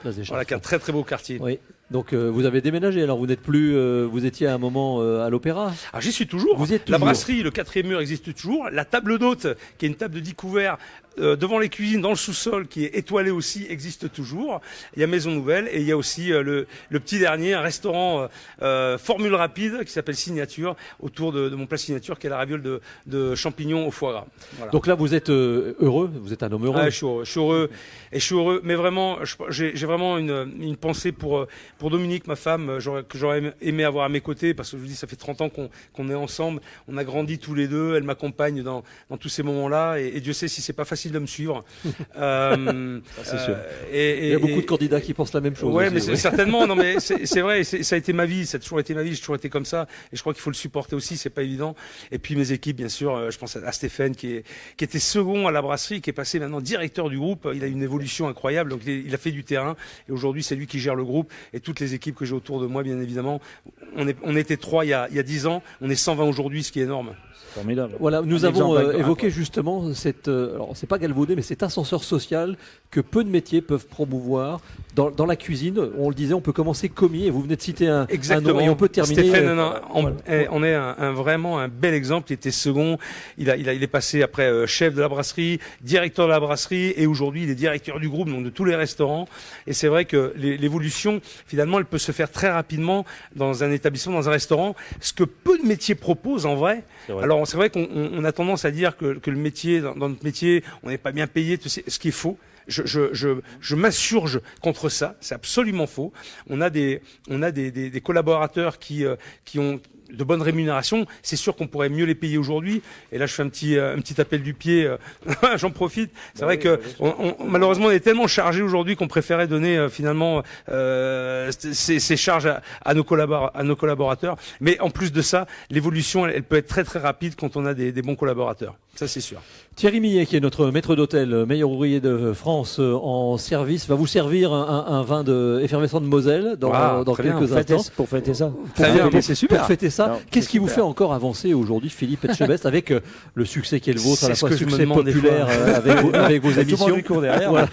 [SPEAKER 1] Place des Chartrons.
[SPEAKER 13] Voilà, qui est un très très beau quartier.
[SPEAKER 1] Oui. Donc vous avez déménagé, alors vous n'êtes plus, vous étiez à un moment à l'Opéra.
[SPEAKER 13] Ah, j'y suis toujours.
[SPEAKER 1] Vous y êtes
[SPEAKER 13] La
[SPEAKER 1] toujours.
[SPEAKER 13] brasserie, le 4e mur existe toujours. La table d'hôte, qui est une table de 10 couverts devant les cuisines, dans le sous-sol, qui est étoilée aussi, existe toujours. Il y a Maison Nouvelle et il y a aussi le petit dernier, un restaurant formule rapide qui s'appelle Signature, autour de mon plat signature, qui est la raviole de champignons au foie gras. Voilà.
[SPEAKER 1] Donc là, vous êtes heureux, vous êtes un homme heureux.
[SPEAKER 13] Ah, je suis heureux, et je suis heureux, mais vraiment, j'ai vraiment une pensée pour Dominique, ma femme, que j'aurais aimé avoir à mes côtés, parce que je vous dis, ça fait 30 ans qu'on est ensemble, on a grandi tous les deux, elle m'accompagne dans tous ces moments-là, et Dieu sait si c'est pas facile de me suivre.
[SPEAKER 1] C'est sûr. Il y a beaucoup de candidats qui pensent la même chose.
[SPEAKER 13] Ouais,
[SPEAKER 1] aussi,
[SPEAKER 13] mais c'est certainement, non, mais c'est vrai, ça a été ma vie, ça a toujours été ma vie, j'ai toujours été comme ça, et je crois qu'il faut le supporter aussi, c'est pas évident. Et puis mes équipes, bien sûr, je pense à Stéphane, qui était second à la brasserie, qui est passé maintenant directeur du groupe, il a une évolution incroyable, donc il a fait du terrain, et aujourd'hui c'est lui qui gère le groupe, et toutes les équipes que j'ai autour de moi, bien évidemment. On était 3 il y a 10 ans, on est 120 aujourd'hui, ce qui est énorme.
[SPEAKER 2] Formidable.
[SPEAKER 1] Voilà, nous avons évoqué justement cette, alors c'est pas galvaudé, mais cet ascenseur social que peu de métiers peuvent promouvoir dans la cuisine. On le disait, on peut commencer commis, et vous venez de citer un nom, et on peut terminer.
[SPEAKER 13] Stéphane, on est vraiment un bel exemple. Il était second, il est passé après chef de la brasserie, directeur de la brasserie, et aujourd'hui il est directeur du groupe, donc de tous les restaurants. Et c'est vrai que l'évolution, finalement, elle peut se faire très rapidement dans un établissement, dans un restaurant, ce que peu de métiers proposent en vrai. Alors c'est vrai qu'on a tendance à dire que le métier, dans notre métier, on n'est pas bien payé, ce qui est faux. Je m'insurge contre ça, c'est absolument faux. On a des collaborateurs qui ont de bonnes rémunérations, c'est sûr qu'on pourrait mieux les payer aujourd'hui. Et là, je fais un petit appel du pied. J'en profite. C'est vrai que malheureusement, on est tellement chargé aujourd'hui qu'on préférait donner finalement ces charges à nos collaborateurs. Mais en plus de ça, l'évolution, elle peut être très très rapide quand on a des bons collaborateurs. Ça, c'est sûr.
[SPEAKER 1] Thierry Millet, qui est notre maître d'hôtel, meilleur ouvrier de France en service, va vous servir un vin effervescent de Moselle dans quelques instants.
[SPEAKER 2] Pour fêter ça.
[SPEAKER 1] Très bien,
[SPEAKER 13] c'est super.
[SPEAKER 1] Pour fêter ça. Qu'est-ce qui vous fait encore avancer aujourd'hui, Philippe Etchebest, avec le succès qui est le vôtre, à la fois succès populaire avec vos émissions.
[SPEAKER 2] Tout le monde lui court derrière.
[SPEAKER 1] Voilà.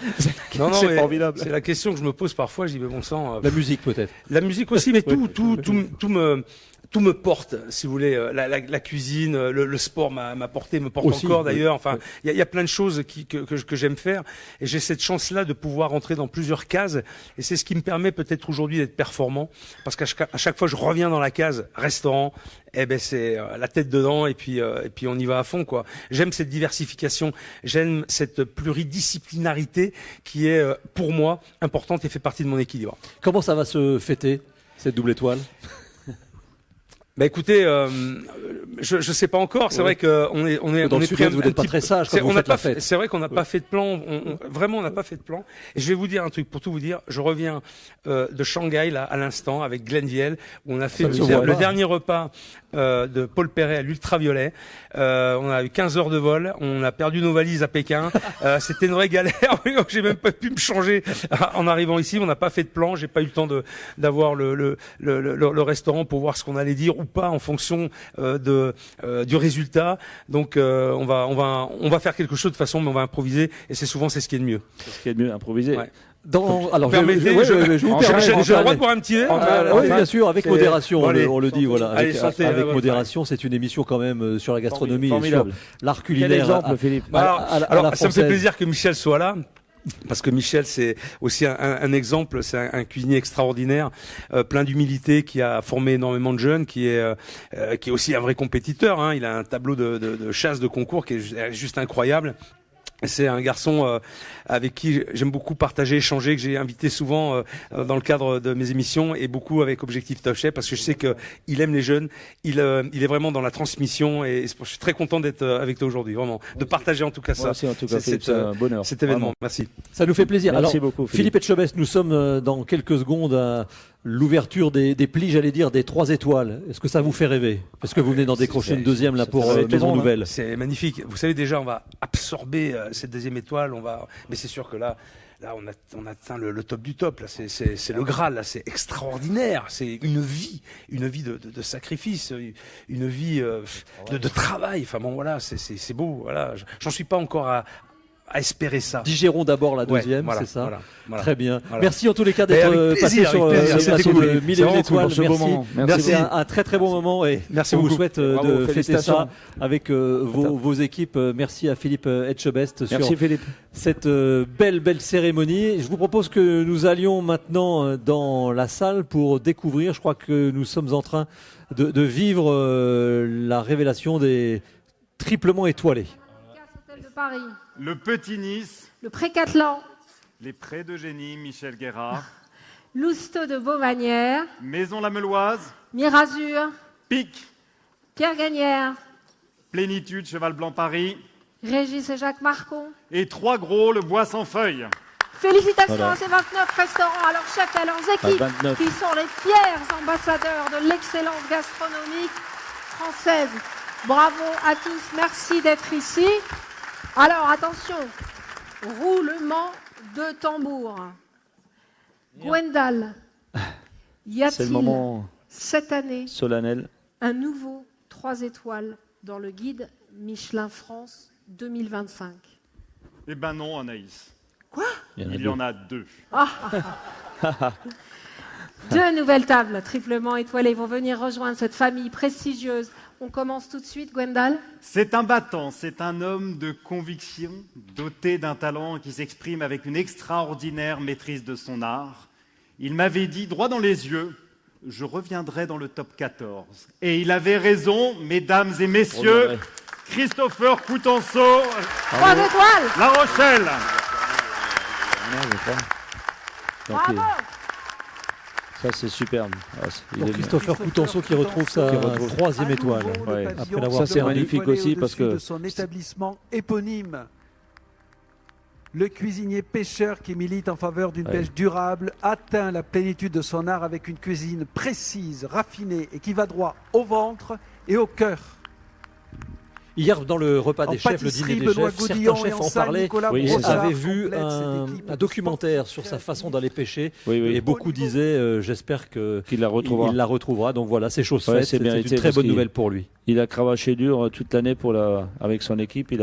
[SPEAKER 13] Non,
[SPEAKER 2] c'est formidable.
[SPEAKER 13] C'est la question que je me pose parfois. Je dis, mais bon sang.
[SPEAKER 1] La musique peut-être.
[SPEAKER 13] La musique aussi, mais tout me porte, si vous voulez. La cuisine, le sport me porte aussi, encore d'ailleurs. Enfin, il y a plein de choses que j'aime faire, et j'ai cette chance-là de pouvoir rentrer dans plusieurs cases, et c'est ce qui me permet peut-être aujourd'hui d'être performant, parce qu'à chaque fois je reviens dans la case restaurant, c'est la tête dedans, et puis on y va à fond, quoi. J'aime cette diversification, j'aime cette pluridisciplinarité qui est pour moi importante et fait partie de mon équilibre.
[SPEAKER 1] Comment ça va se fêter, cette double étoile?
[SPEAKER 13] Bah écoutez, je sais pas encore. C'est vrai que on est
[SPEAKER 1] pris vous n'êtes pas très sage quand vous faites la fête.
[SPEAKER 13] C'est vrai qu'on n'a pas fait de plan. Vraiment, on n'a pas fait de plan. Et je vais vous dire un truc pour tout vous dire. Je reviens de Shanghai là à l'instant avec Glenville, où on a fait le dernier repas de Paul Perret à l'ultraviolet. On a eu 15 heures de vol. On a perdu nos valises à Pékin. C'était une vraie galère. J'ai même pas pu me changer en arrivant ici. On n'a pas fait de plan. J'ai pas eu le temps d'avoir le restaurant pour voir ce qu'on allait dire ou pas en fonction du résultat. Donc on va faire quelque chose de toute façon, mais on va improviser, et c'est ce qui est de mieux.
[SPEAKER 2] C'est ce qui est de mieux, improviser.
[SPEAKER 13] Ouais.
[SPEAKER 1] Alors,
[SPEAKER 13] j'ai le droit de boire un petit verre.
[SPEAKER 1] Oui, bien sûr, avec modération. On le dit, voilà.
[SPEAKER 13] Allez,
[SPEAKER 1] avec modération, c'est une émission quand même sur la gastronomie, et sur l'art culinaire.
[SPEAKER 2] Quel exemple, Philippe.
[SPEAKER 13] Alors, ça me fait plaisir que Michel soit là. Parce que Michel, c'est aussi un exemple, c'est un cuisinier extraordinaire, plein d'humilité, qui a formé énormément de jeunes, qui est aussi un vrai compétiteur, hein. Il a un tableau de chasse de concours qui est juste incroyable. C'est un garçon avec qui j'aime beaucoup partager, échanger, que j'ai invité souvent dans le cadre de mes émissions, et beaucoup avec Objectif Top Chef, parce que je sais que il aime les jeunes, il est vraiment dans la transmission, et je suis très content d'être avec toi aujourd'hui, vraiment, de partager en tout cas ça.
[SPEAKER 2] Aussi, en tout cas, c'est un bonheur.
[SPEAKER 13] Cet événement.
[SPEAKER 2] Vraiment.
[SPEAKER 13] Merci.
[SPEAKER 1] Ça nous fait plaisir.
[SPEAKER 2] Merci
[SPEAKER 1] Alors,
[SPEAKER 2] beaucoup,
[SPEAKER 1] Philippe Etchebest, nous sommes dans quelques secondes à l'ouverture des plis, j'allais dire, des 3 étoiles. Est-ce que ça vous fait rêver? Est-ce que vous venez d'en décrocher une deuxième là pour Maison Nouvelle?
[SPEAKER 13] C'est magnifique. Vous savez, déjà, on va absorber cette deuxième étoile. Mais c'est sûr que là, Là, on atteint le top du top. Là, c'est le Graal. Là, c'est extraordinaire. C'est une vie de sacrifice, une vie de travail. Enfin bon, voilà, c'est beau. Voilà, j'en suis pas encore à espérer ça.
[SPEAKER 1] Digérons d'abord la deuxième,
[SPEAKER 13] voilà,
[SPEAKER 1] c'est ça.
[SPEAKER 13] Voilà.
[SPEAKER 1] Très bien.
[SPEAKER 13] Voilà.
[SPEAKER 1] Merci en tous les cas d'être passé sur le 1001 étoiles. Merci. C'est un très très bon moment et
[SPEAKER 13] merci
[SPEAKER 1] on
[SPEAKER 13] beaucoup.
[SPEAKER 1] vous souhaite de fêter ça avec vos équipes. Merci à Philippe Etchebest sur cette belle cérémonie. Je vous propose que nous allions maintenant dans la salle pour découvrir. Je crois que nous sommes en train de vivre la révélation des triplement étoilés.
[SPEAKER 5] De Paris.
[SPEAKER 11] Le Petit Nice.
[SPEAKER 5] Le Pré-Catelan.
[SPEAKER 11] Les Prés d'Eugénie, Michel Guérard.
[SPEAKER 5] Lousteau de Beaumanière.
[SPEAKER 11] Maison la Meloise.
[SPEAKER 5] Mirazur.
[SPEAKER 11] Pic.
[SPEAKER 5] Pierre Gagnère.
[SPEAKER 11] Plénitude, Cheval Blanc Paris.
[SPEAKER 5] Régis et Jacques Marcon.
[SPEAKER 11] Et Trois Gros, le Bois sans feuilles.
[SPEAKER 5] Félicitations à ces 29 restaurants, à leurs chefs et à leurs équipes qui sont les fiers ambassadeurs de l'excellence gastronomique française. Bravo à tous, merci d'être ici. Alors attention, roulement de tambour. Gwendal, y a-t-il cette année
[SPEAKER 2] solennel
[SPEAKER 5] un nouveau 3 étoiles dans le guide Michelin France 2025?
[SPEAKER 11] Eh ben non, Anaïs.
[SPEAKER 5] Quoi?
[SPEAKER 11] Il y en a 2.
[SPEAKER 5] Deux nouvelles tables triplement étoilées vont venir rejoindre cette famille prestigieuse. On commence tout de suite, Gwendal.
[SPEAKER 11] C'est un battant, c'est un homme de conviction, doté d'un talent qui s'exprime avec une extraordinaire maîtrise de son art. Il m'avait dit, droit dans les yeux, je reviendrai dans le top 14. Et il avait raison, mesdames et messieurs. Christopher Coutenceau,
[SPEAKER 5] 3 étoiles.
[SPEAKER 11] La Rochelle.
[SPEAKER 5] Bravo.
[SPEAKER 2] Ça, c'est superbe.
[SPEAKER 1] Pour Christopher Coutenceau qui retrouve sa 3e étoile.
[SPEAKER 2] Après l'avoir c'est magnifique aussi parce que
[SPEAKER 6] de son établissement éponyme. Le cuisinier pêcheur qui milite en faveur d'une pêche durable atteint la plénitude de son art avec une cuisine précise, raffinée et qui va droit au ventre et au cœur.
[SPEAKER 1] Hier, dans le repas des chefs, le dîner des chefs, certains chefs en parlaient, avaient vu un documentaire sur sa façon d'aller pêcher, et beaucoup disaient j'espère qu'il la retrouvera. Donc voilà, c'est chose faite, c'est une très bonne nouvelle pour lui.
[SPEAKER 2] Il a cravaché dur toute l'année avec son équipe.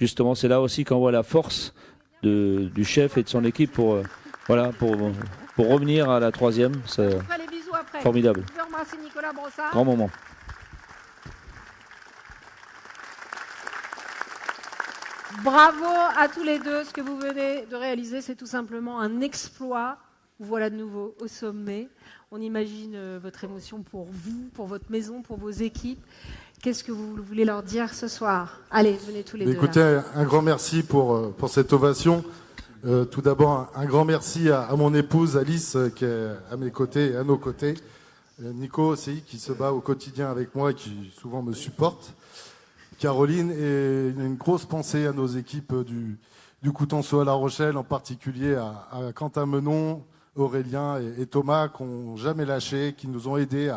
[SPEAKER 2] Justement, c'est là aussi qu'on voit la force du chef et de son équipe pour revenir à la 3e. C'est formidable. Grand moment.
[SPEAKER 5] Bravo à tous les deux. Ce que vous venez de réaliser, c'est tout simplement un exploit. Vous voilà de nouveau au sommet. On imagine votre émotion pour vous, pour votre maison, pour vos équipes. Qu'est-ce que vous voulez leur dire ce soir? Allez, venez tous les deux.
[SPEAKER 14] Écoutez, un grand merci pour cette ovation. Tout d'abord, un grand merci à mon épouse Alice qui est à mes côtés et à nos côtés. Nico aussi qui se bat au quotidien avec moi et qui souvent me supporte. Caroline, et une grosse pensée à nos équipes du Coutenceau à La Rochelle, en particulier à Quentin Menon, Aurélien et Thomas, qui n'ont jamais lâché, qui nous ont aidés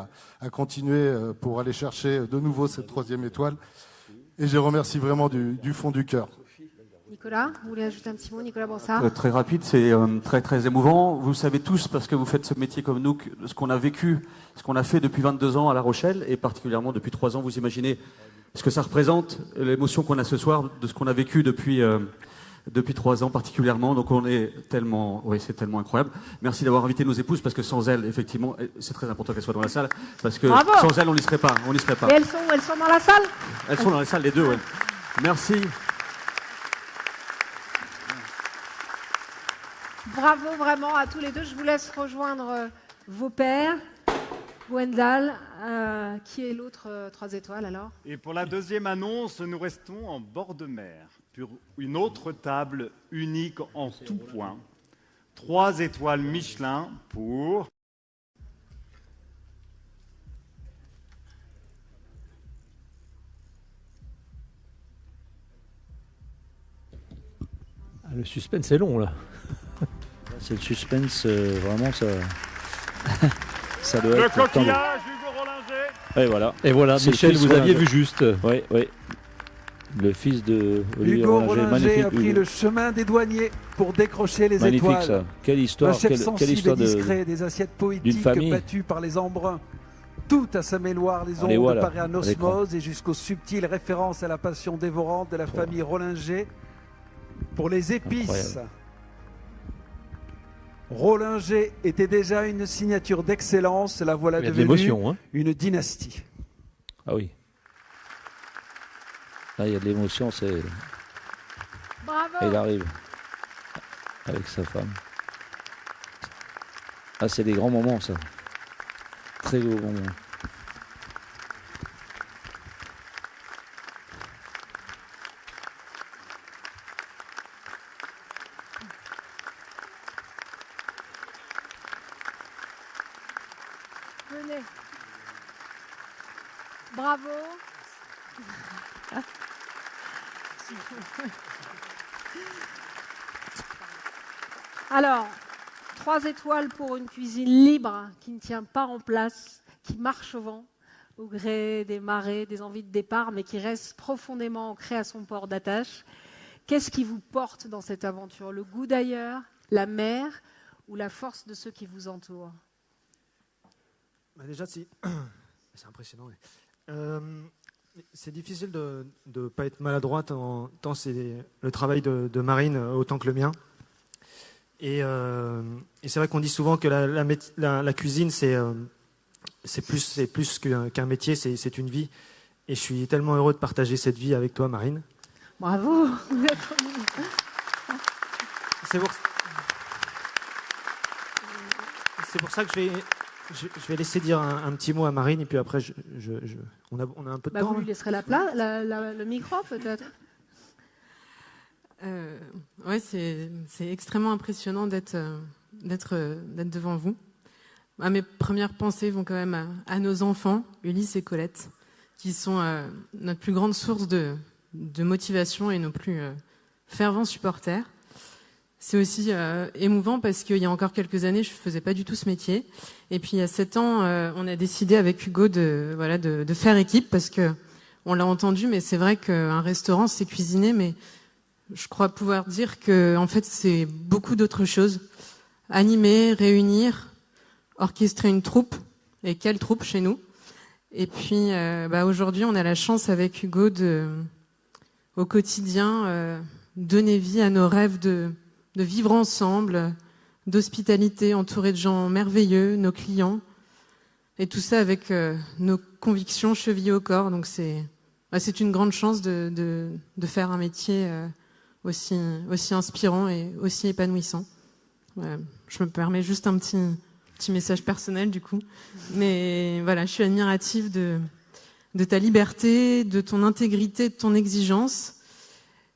[SPEAKER 14] à continuer pour aller chercher de nouveau cette 3e étoile. Et je les remercie vraiment du fond du cœur.
[SPEAKER 5] Nicolas, vous voulez ajouter un petit mot, Nicolas Brossard?
[SPEAKER 15] Très rapide, c'est très émouvant. Vous le savez tous, parce que vous faites ce métier comme nous, ce qu'on a vécu, ce qu'on a fait depuis 22 ans à La Rochelle, et particulièrement depuis 3 ans, vous imaginez ce que ça représente, l'émotion qu'on a ce soir, de ce qu'on a vécu depuis 3 ans particulièrement. Donc on est tellement, c'est tellement incroyable. Merci d'avoir invité nos épouses, parce que sans elles, effectivement, c'est très important qu'elles soient dans la salle, parce que sans elles, on n'y serait pas.
[SPEAKER 5] Et elles sont où? Elles sont dans la salle?
[SPEAKER 15] Elles sont dans la salle, les deux, Merci.
[SPEAKER 5] Bravo vraiment à tous les deux. Je vous laisse rejoindre vos pères. Gwendal, qui est l'autre 3 étoiles alors?
[SPEAKER 11] Et pour la 2e annonce, nous restons en bord de mer, pour une autre table unique en tout point. 3 étoiles Michelin pour...
[SPEAKER 1] Le suspense est long là.
[SPEAKER 2] C'est le suspense, vraiment ça... Ça doit
[SPEAKER 11] le
[SPEAKER 2] être
[SPEAKER 11] coquillage, Hugo Rollinger.
[SPEAKER 2] Et voilà.
[SPEAKER 1] Et voilà, Michel, vous aviez vu juste.
[SPEAKER 2] Oui. Le fils de Olivier
[SPEAKER 6] Hugo
[SPEAKER 2] Rollinger,
[SPEAKER 6] Rollinger
[SPEAKER 2] magnifique.
[SPEAKER 6] a pris
[SPEAKER 2] Hugo.
[SPEAKER 6] le chemin des douaniers pour décrocher les
[SPEAKER 2] Magnifique
[SPEAKER 6] étoiles.
[SPEAKER 2] ça. Quelle histoire,
[SPEAKER 6] Un chef
[SPEAKER 2] quelle
[SPEAKER 6] sensible
[SPEAKER 2] histoire
[SPEAKER 6] et discret, des assiettes poétiques
[SPEAKER 2] famille.
[SPEAKER 6] battues par les embruns. Tout à sa mémoire, les
[SPEAKER 2] On les
[SPEAKER 6] ondes
[SPEAKER 2] voit,
[SPEAKER 6] de
[SPEAKER 2] là,
[SPEAKER 6] Paris en
[SPEAKER 2] à l'écran.
[SPEAKER 6] osmose et jusqu'aux subtiles références à la passion dévorante de la famille Rollinger pour les épices.
[SPEAKER 2] Incroyable.
[SPEAKER 6] Rollinger était déjà une signature d'excellence, la voilà
[SPEAKER 1] Il y a de
[SPEAKER 6] devenue
[SPEAKER 1] l'émotion, hein.
[SPEAKER 6] une dynastie.
[SPEAKER 2] Ah oui. Là, il y a de l'émotion, c'est...
[SPEAKER 5] Bravo.
[SPEAKER 2] Il arrive avec sa femme. Ah, c'est des grands moments, ça. Très beaux moments.
[SPEAKER 5] Venez. Bravo. Alors, 3 étoiles pour une cuisine libre qui ne tient pas en place, qui marche au vent, au gré des marées, des envies de départ, mais qui reste profondément ancrée à son port d'attache. Qu'est-ce qui vous porte dans cette aventure? Le goût d'ailleurs, la mer ou la force de ceux qui vous entourent?
[SPEAKER 16] Déjà, c'est impressionnant. C'est difficile de ne pas être maladroite, tant c'est le travail de Marine autant que le mien. Et c'est vrai qu'on dit souvent que la cuisine, c'est plus qu'un métier, c'est une vie. Et je suis tellement heureux de partager cette vie avec toi, Marine.
[SPEAKER 5] Bravo.
[SPEAKER 16] C'est pour ça que je vais laisser dire un petit mot à Marine, et puis après, on a un peu de temps.
[SPEAKER 5] Vous lui laisserez le micro, peut-être.
[SPEAKER 17] Ouais, c'est extrêmement impressionnant d'être devant vous. Mes premières pensées vont quand même à nos enfants, Ulysse et Colette, qui sont notre plus grande source de motivation et nos plus fervents supporters. C'est aussi émouvant parce qu'il y a encore quelques années, je ne faisais pas du tout ce métier. Et puis il y a 7 ans, on a décidé avec Hugo de faire équipe parce qu'on l'a entendu, mais c'est vrai qu'un restaurant, c'est cuisiner, mais je crois pouvoir dire que en fait, c'est beaucoup d'autres choses. Animer, réunir, orchestrer une troupe. Et quelle troupe chez nous. Et puis aujourd'hui, on a la chance avec Hugo au quotidien donner vie à nos rêves de vivre ensemble, d'hospitalité, entouré de gens merveilleux, nos clients, et tout ça avec nos convictions chevillées au corps. Donc c'est une grande chance de faire un métier aussi inspirant et aussi épanouissant. Je me permets juste un petit message personnel du coup, mais voilà, je suis admirative de ta liberté, de ton intégrité, de ton exigence,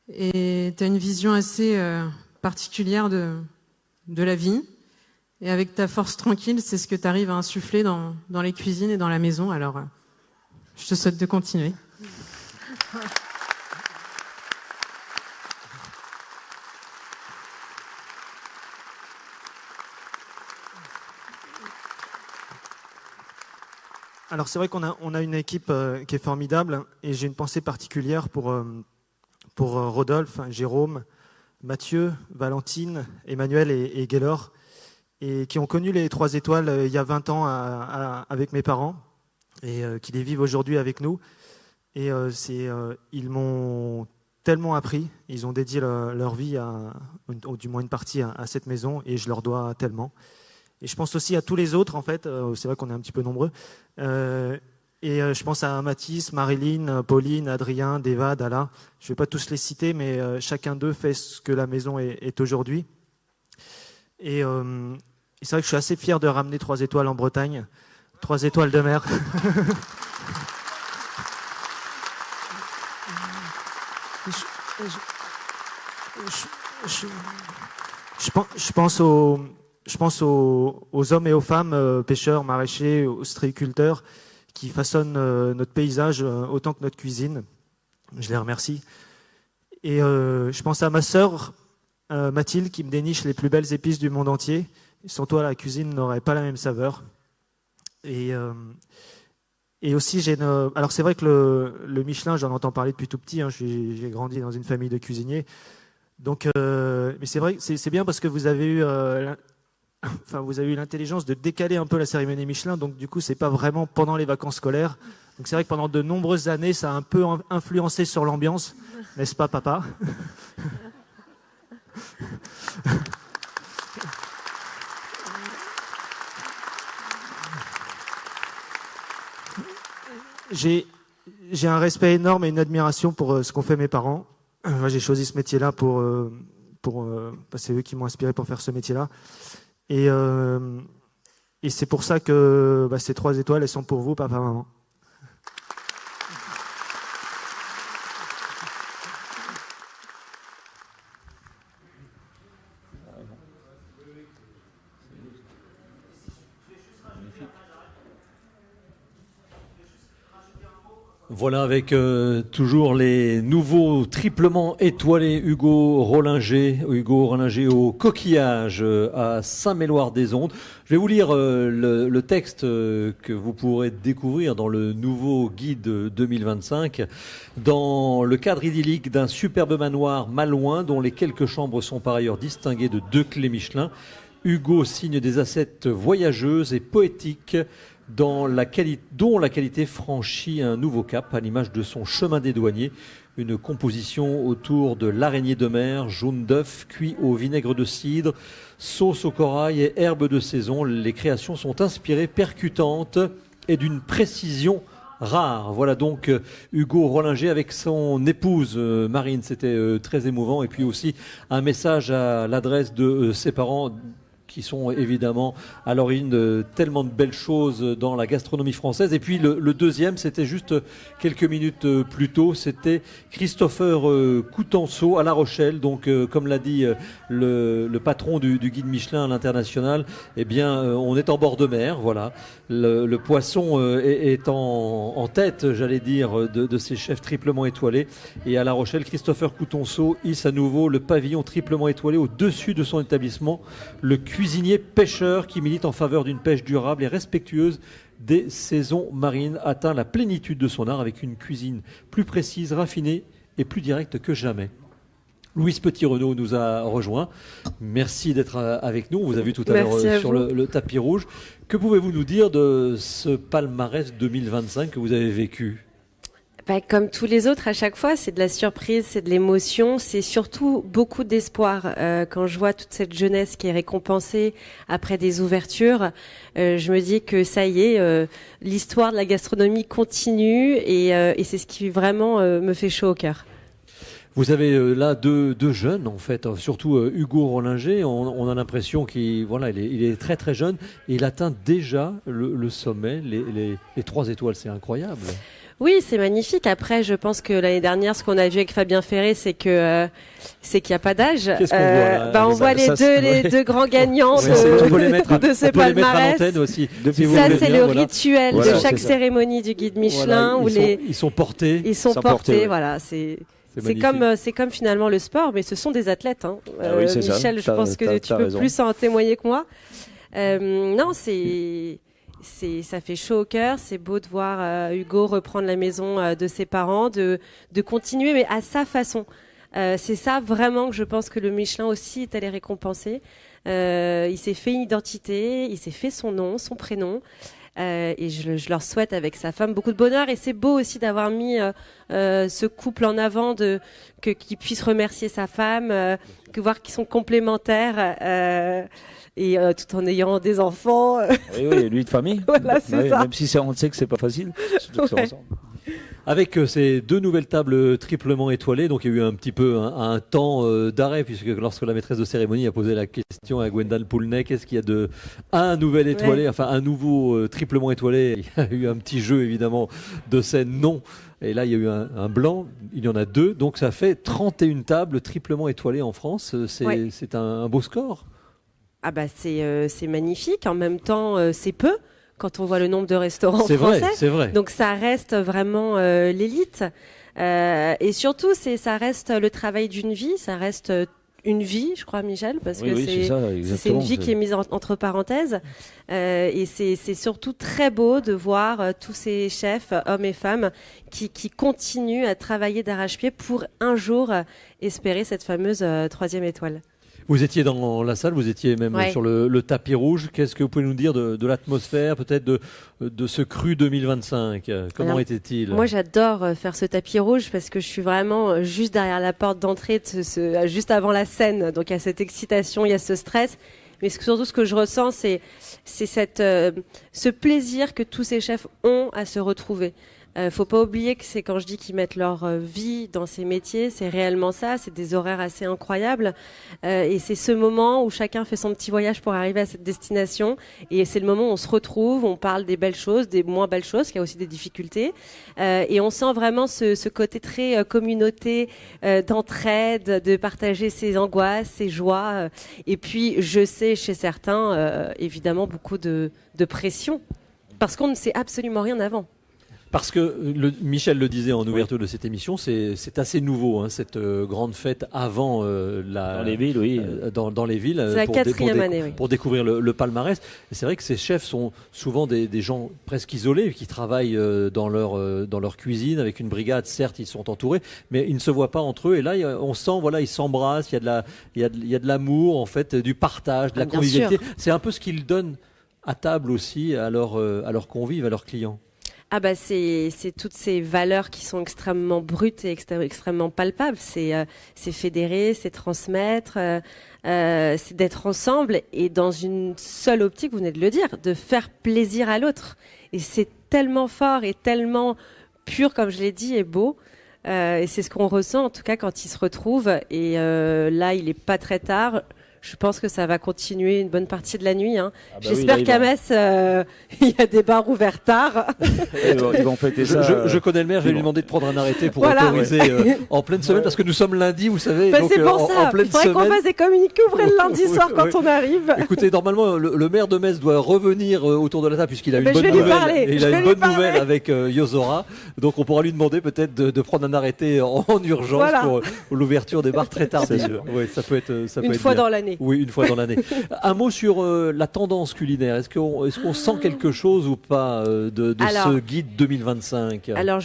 [SPEAKER 17] et tu as une vision assez particulière de la vie, et avec ta force tranquille, c'est ce que tu arrives à insuffler dans les cuisines et dans la maison. Alors je te souhaite de continuer.
[SPEAKER 16] Alors c'est vrai qu'on a une équipe qui est formidable, et j'ai une pensée particulière pour Rodolphe, Jérôme, Mathieu, Valentine, Emmanuel et Gaylor, et qui ont connu les 3 étoiles il y a 20 ans avec mes parents, et qui les vivent aujourd'hui avec nous. Et ils m'ont tellement appris, ils ont dédié leur vie, ou du moins une partie, à cette maison, et je leur dois tellement. Et je pense aussi à tous les autres, en fait, c'est vrai qu'on est un petit peu nombreux, et je pense à Mathis, Marilyn, Pauline, Adrien, Deva, Dala. Je ne vais pas tous les citer, mais chacun d'eux fait ce que la maison est aujourd'hui. Et c'est vrai que je suis assez fier de ramener 3 étoiles en Bretagne, 3 étoiles de mer. Je pense aux hommes et aux femmes, pêcheurs, maraîchers, ostréiculteurs, qui façonnent notre paysage autant que notre cuisine. Je les remercie. Et je pense à ma sœur, Mathilde, qui me déniche les plus belles épices du monde entier. Sans toi, la cuisine n'aurait pas la même saveur. Et Et aussi, alors c'est vrai que le Michelin, j'en entends parler depuis tout petit. Hein, j'ai grandi dans une famille de cuisiniers. Donc, mais c'est vrai, c'est bien parce que vous avez eu, vous avez eu l'intelligence de décaler un peu la cérémonie Michelin. Donc, du coup, c'est pas vraiment pendant les vacances scolaires. Donc, c'est vrai que pendant de nombreuses années, ça a un peu influencé sur l'ambiance, n'est-ce pas, papa? J'ai un respect énorme et une admiration pour ce qu'ont fait mes parents. Moi, j'ai choisi ce métier-là c'est eux qui m'ont inspiré pour faire ce métier-là. Et c'est pour ça que ces 3 étoiles, elles sont pour vous, papa, maman.
[SPEAKER 1] Voilà, avec toujours les nouveaux triplement étoilés Hugo Rollinger au coquillage à Saint-Méloire-des-Ondes. Je vais vous lire le texte que vous pourrez découvrir dans le nouveau guide 2025. Dans le cadre idyllique d'un superbe manoir malouin dont les quelques chambres sont par ailleurs distinguées de 2 clés Michelin, Hugo signe des assiettes voyageuses et poétiques dont la qualité franchit un nouveau cap à l'image de son chemin des douaniers, une composition autour de l'araignée de mer, jaune d'œuf, cuit au vinaigre de cidre, sauce au corail et herbes de saison. Les créations sont inspirées, percutantes et d'une précision rare. Voilà donc Hugo Rollinger avec son épouse Marine, c'était très émouvant. Et puis aussi un message à l'adresse de ses parents, qui sont évidemment à l'origine de tellement de belles choses dans la gastronomie française. Et puis le deuxième, c'était juste quelques minutes plus tôt, c'était Christopher Coutenceau à La Rochelle. Donc comme l'a dit le patron du guide Michelin à l'international, eh bien on est en bord de mer, voilà. Le poisson est en tête, j'allais dire, de ces chefs triplement étoilés. Et à La Rochelle, Christopher Coutenceau hisse à nouveau le pavillon triplement étoilé au-dessus de son établissement, le cuisinier pêcheur qui milite en faveur d'une pêche durable et respectueuse des saisons marines, atteint la plénitude de son art avec une cuisine plus précise, raffinée et plus directe que jamais. Louise Petit-Renaud nous a rejoint. Merci d'être avec nous. On vous a vu tout à l'heure sur le tapis rouge. Que pouvez-vous nous dire de ce palmarès 2025 que vous avez vécu ?
[SPEAKER 18] Comme tous les autres, à chaque fois, c'est de la surprise, c'est de l'émotion, c'est surtout beaucoup d'espoir. Quand je vois toute cette jeunesse qui est récompensée après des ouvertures, je me dis que ça y est, l'histoire de la gastronomie continue et c'est ce qui vraiment me fait chaud au cœur.
[SPEAKER 1] Vous avez là deux jeunes en fait, surtout Hugo Rollinger. On a l'impression qu'il est très très jeune et il atteint déjà le sommet, les 3 étoiles. C'est incroyable.
[SPEAKER 18] Oui, c'est magnifique. Après, je pense que l'année dernière, ce qu'on a vu avec Fabien Ferré, c'est qu'il n'y a pas d'âge.
[SPEAKER 1] Qu'est-ce qu'on voit là?
[SPEAKER 18] On voit les deux grands gagnants de ce palmarès. Ça, c'est le rituel de chaque cérémonie du guide Michelin où
[SPEAKER 1] ils sont portés.
[SPEAKER 18] Ils sont portés, voilà. C'est comme finalement le sport, mais ce sont des athlètes. Hein. Michel, je pense que tu peux plus en témoigner que moi. Non, ça fait chaud au cœur, c'est beau de voir Hugo reprendre la maison de ses parents, de continuer, mais à sa façon. C'est ça vraiment que je pense que le Michelin aussi est allé récompenser. Il s'est fait une identité, il s'est fait son nom, son prénom. Et je leur souhaite avec sa femme beaucoup de bonheur. Et c'est beau aussi d'avoir mis ce couple en avant, qu'il puisse remercier sa femme, voir qu'ils sont complémentaires. Et tout en ayant des enfants.
[SPEAKER 2] Oui, lui de famille.
[SPEAKER 18] Voilà, c'est ça.
[SPEAKER 2] Même si on sait que c'est pas facile. Surtout que c'est ensemble.
[SPEAKER 1] Avec ces 2 nouvelles tables triplement étoilées, donc il y a eu un petit peu un temps d'arrêt, puisque lorsque la maîtresse de cérémonie a posé la question à Gwendal Poulnet, qu'est-ce qu'il y a de un nouvel étoilé, enfin un nouveau triplement étoilé, il y a eu un petit jeu évidemment de scène non. Et là, il y a eu un blanc, il y en a 2, donc ça fait 31 tables triplement étoilées en France. C'est un beau score.
[SPEAKER 18] Ah c'est magnifique. En même temps, c'est peu quand on voit le nombre de restaurants français.
[SPEAKER 1] C'est vrai.
[SPEAKER 18] Donc ça reste vraiment l'élite. Et surtout, ça reste le travail d'une vie. Ça reste une vie, je crois, Michel, parce que c'est une vie qui est mise entre parenthèses. Et c'est surtout très beau de voir tous ces chefs, hommes et femmes, qui continuent à travailler d'arrache-pied pour un jour espérer cette fameuse 3e étoile.
[SPEAKER 1] Vous étiez dans la salle, vous étiez même sur le tapis rouge. Qu'est-ce que vous pouvez nous dire de l'atmosphère, peut-être de ce cru 2025 ? Comment était-il ?
[SPEAKER 18] Moi, j'adore faire ce tapis rouge parce que je suis vraiment juste derrière la porte d'entrée, juste avant la scène. Donc, il y a cette excitation, il y a ce stress. Mais surtout, ce que je ressens, c'est ce plaisir que tous ces chefs ont à se retrouver. Faut pas oublier que c'est quand je dis qu'ils mettent leur vie dans ces métiers, c'est réellement ça, c'est des horaires assez incroyables et c'est ce moment où chacun fait son petit voyage pour arriver à cette destination et c'est le moment où on se retrouve, on parle des belles choses, des moins belles choses, qu'il y a aussi des difficultés et on sent vraiment ce côté très communauté, d'entraide, de partager ses angoisses, ses joies et puis je sais chez certains évidemment beaucoup de pression parce qu'on ne sait absolument rien avant.
[SPEAKER 1] Parce que Michel le disait en ouverture de cette émission, c'est assez nouveau, cette grande fête avant dans les villes, dans les villes,
[SPEAKER 18] c'est la 4e année,
[SPEAKER 1] pour découvrir le palmarès. Et c'est vrai que ces chefs sont souvent des gens presque isolés qui travaillent dans leur cuisine avec une brigade. Certes, ils sont entourés, mais ils ne se voient pas entre eux. Et là, on sent, ils s'embrassent. Il y a de l'amour, en fait, du partage, de la convivialité. C'est un peu ce qu'ils donnent à table aussi à leurs convives, à leurs clients.
[SPEAKER 18] Ah bah c'est toutes ces valeurs qui sont extrêmement brutes et extrêmement palpables. C'est fédérer, c'est transmettre, c'est d'être ensemble et dans une seule optique, vous venez de le dire, de faire plaisir à l'autre. Et c'est tellement fort et tellement pur, comme je l'ai dit, et beau. Et c'est ce qu'on ressent en tout cas quand ils se retrouvent. Et là, il est pas très tard. Je pense que ça va continuer une bonne partie de la nuit. J'espère qu'à Metz, il y a des bars ouverts tard.
[SPEAKER 2] Ils vont fêter ça.
[SPEAKER 1] Je connais le maire, je vais lui demander de prendre un arrêté pour autoriser en pleine semaine, parce que nous sommes lundi, vous savez.
[SPEAKER 18] Donc, c'est pour ça. Il faudrait qu'on fasse des communiqués ouvrés le lundi soir quand on arrive.
[SPEAKER 1] Écoutez, normalement, le maire de Metz doit revenir autour de la table, puisqu'il a une bonne nouvelle. Il a une bonne nouvelle avec Yozora. Donc, on pourra lui demander peut-être de prendre un arrêté en urgence pour l'ouverture des bars très tardive. Oui, ça peut être
[SPEAKER 18] une fois dans l'année.
[SPEAKER 1] Oui, une fois dans l'année. Un mot sur la tendance culinaire. Est-ce qu'on sent quelque chose ou pas de ce guide 2025 ?
[SPEAKER 18] Alors,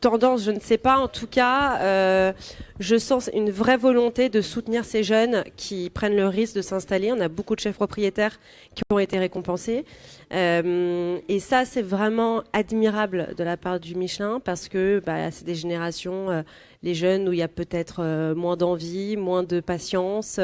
[SPEAKER 18] tendance, je ne sais pas. En tout cas, je sens une vraie volonté de soutenir ces jeunes qui prennent le risque de s'installer. On a beaucoup de chefs propriétaires qui ont été récompensés. Et ça, c'est vraiment admirable de la part du Michelin parce que c'est des générations, les jeunes où il y a peut-être moins d'envie, moins de patience.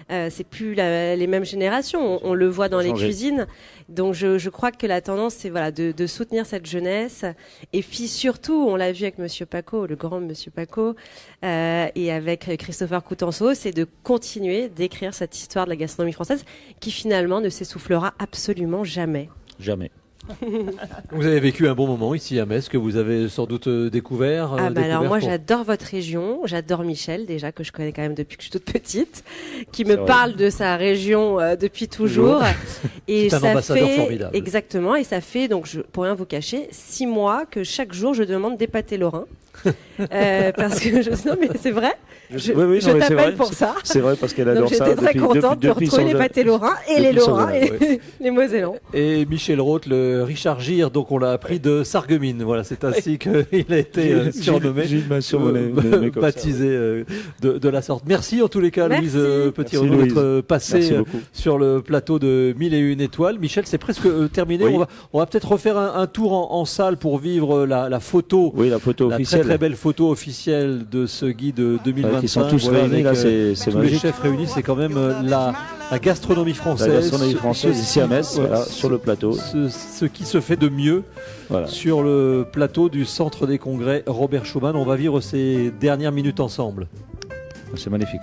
[SPEAKER 18] C'est plus les mêmes générations. On le voit dans les cuisines. Donc je crois que la tendance, c'est de soutenir cette jeunesse. Et puis surtout, on l'a vu avec Monsieur Paco, le grand Monsieur Paco, et avec Christopher Coutenceau, c'est de continuer d'écrire cette histoire de la gastronomie française qui finalement ne s'essoufflera absolument jamais.
[SPEAKER 2] Jamais.
[SPEAKER 1] Vous avez vécu un bon moment ici à Metz que vous avez sans doute découvert.
[SPEAKER 18] Alors moi j'adore votre région, j'adore Michel déjà que je connais quand même depuis que je suis toute petite, qui me parle de sa région depuis toujours. Et
[SPEAKER 1] c'est un ambassadeur formidable.
[SPEAKER 18] Exactement, et ça fait donc pour rien vous cacher 6 mois que chaque jour je demande des pâtés lorrains. Parce que non mais c'est vrai. Je t'appelle pour ça.
[SPEAKER 2] C'est vrai parce qu'elle adore ça.
[SPEAKER 18] Donc j'étais très contente de retrouver les pâtés lorrains et les lorrains et les mosellans.
[SPEAKER 1] Et Michel Roth, le Richard Gere, donc on l'a appris de Sarreguemines. Voilà, c'est ainsi qu'il a été surnommé, baptisé de la sorte. Merci en tous les cas, Louise Petit-Renaud, d'être passée sur le plateau de 1001 étoiles. Michel, c'est presque terminé. Oui. On va peut-être refaire un tour en salle pour vivre la photo.
[SPEAKER 2] Oui, la photo officielle.
[SPEAKER 1] Très belle photo officielle de ce guide 2025.
[SPEAKER 2] Qui sont tous réunis là, c'est
[SPEAKER 1] tous
[SPEAKER 2] magique.
[SPEAKER 1] Les chefs réunis, c'est quand même la gastronomie française.
[SPEAKER 2] La gastronomie française ici à Metz, sur le plateau.
[SPEAKER 1] Ce qui se fait de mieux sur le plateau du Centre des Congrès Robert Schuman. On va vivre ces dernières minutes ensemble.
[SPEAKER 2] C'est magnifique.